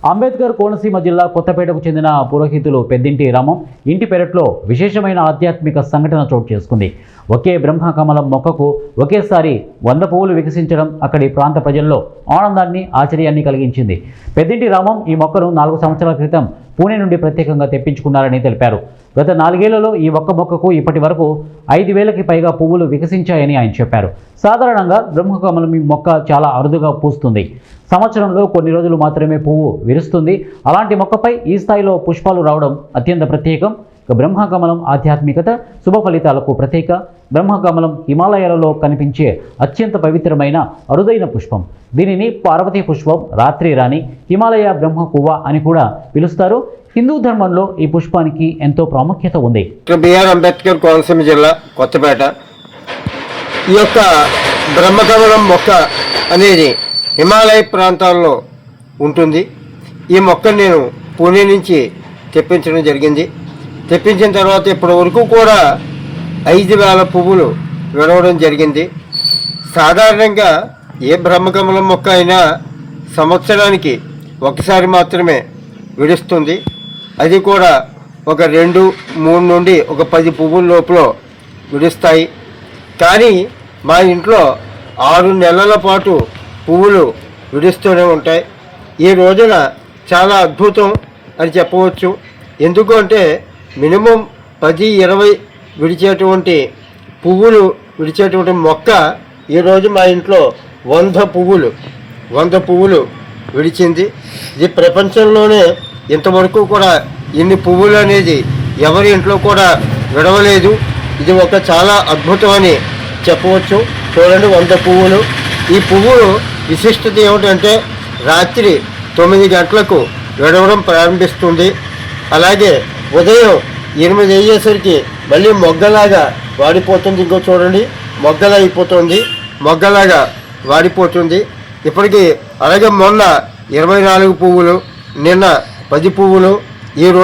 అంబేద్కర్ కోనసీమ జిల్లా కొత్తపేటకు చెందిన పురోహితులు పెద్దింటి రామం ఇంటి పెరట్లో విశేషమైన ఆధ్యాత్మిక సంఘటన చోటు చేసుకుంది. ఒకే బ్రహ్మకమలం మొక్కకు ఒకేసారి 100 పువ్వులు వికసించడం అక్కడి ప్రాంత ప్రజల్లో ఆనందాన్ని, ఆశ్చర్యాన్ని కలిగించింది. పెద్దింటి రామం ఈ మొక్కను 4 సంవత్సరాల క్రితం పూణే నుండి ప్రత్యేకంగా తెప్పించుకున్నారని తెలిపారు. గత 4 ఏళ్లలో ఈ ఒక్క మొక్కకు ఇప్పటి వరకు 5,000కి పైగా పువ్వులు వికసించాయని ఆయన చెప్పారు. సాధారణంగా బ్రహ్మకమలం ఈ మొక్క చాలా అరుదుగా పూస్తుంది. సంవత్సరంలో కొన్ని రోజులు మాత్రమే పువ్వు విరుస్తుంది. అలాంటి మొక్కపై ఈ స్థాయిలో పుష్పాలు రావడం అత్యంత ప్రత్యేకం. బ్రహ్మకమలం ఆధ్యాత్మికత, శుభ ఫలితాలకు ప్రతీక. బ్రహ్మకమలం హిమాలయాలలో కనిపించే అత్యంత పవిత్రమైన అరుదైన పుష్పం. దీనిని పార్వతీ పుష్పం, రాత్రి రాణి, హిమాలయ బ్రహ్మ పువ్వ అని కూడా పిలుస్తారు. హిందూ ధర్మంలో ఈ పుష్పానికి ఎంతో ప్రాముఖ్యత ఉంది. బిఆర్ అంబేద్కర్ కోనసీమ జిల్లా కొత్తపేట. ఈ యొక్క బ్రహ్మకమలం మొక్క అనేది హిమాలయ ప్రాంతాల్లో ఉంటుంది. ఈ మొక్కను నేను పూణే నుంచి తెప్పించడం జరిగింది. తెప్పించిన తర్వాత ఇప్పటి వరకు కూడా 5,000 పువ్వులు విడవడం జరిగింది. సాధారణంగా ఏ బ్రహ్మకమలం మొక్క అయినా సంవత్సరానికి ఒకసారి మాత్రమే విడుస్తుంది. అది కూడా ఒక 2, 3 నుండి ఒక 10 పువ్వుల లోపల విడుస్తాయి. కానీ మా ఇంట్లో 6 నెలల పాటు పువ్వులు విడుస్తూనే ఉంటాయి. ఈ రోజున చాలా అద్భుతం అని చెప్పవచ్చు. ఎందుకు అంటే మినిమం 10-20 విడిచేటువంటి పువ్వులు విడిచేటువంటి మొక్క ఈరోజు మా ఇంట్లో 100 పువ్వులు విడిచింది. ఇది ప్రపంచంలోనే ఇంతవరకు కూడా ఇన్ని పువ్వులు అనేది ఎవరి ఇంట్లో కూడా విడవలేదు. ఇది ఒక చాలా అద్భుతం అని చెప్పవచ్చు. చూడండి, 100 పువ్వులు. ఈ పువ్వులు విశిష్టత ఏమిటంటే రాత్రి 9 గంటలకు విడవడం ప్రారంభిస్తుంది. అలాగే ఉదయం 8 అయ్యేసరికి మళ్ళీ మొగ్గలాగా వాడిపోతుంది. ఇంకో చూడండి, మొగ్గలాగా వాడిపోతుంది. ఇప్పటికీ అలాగే మొన్న 24 పువ్వులు, నిన్న 10 పువ్వులు, ఈ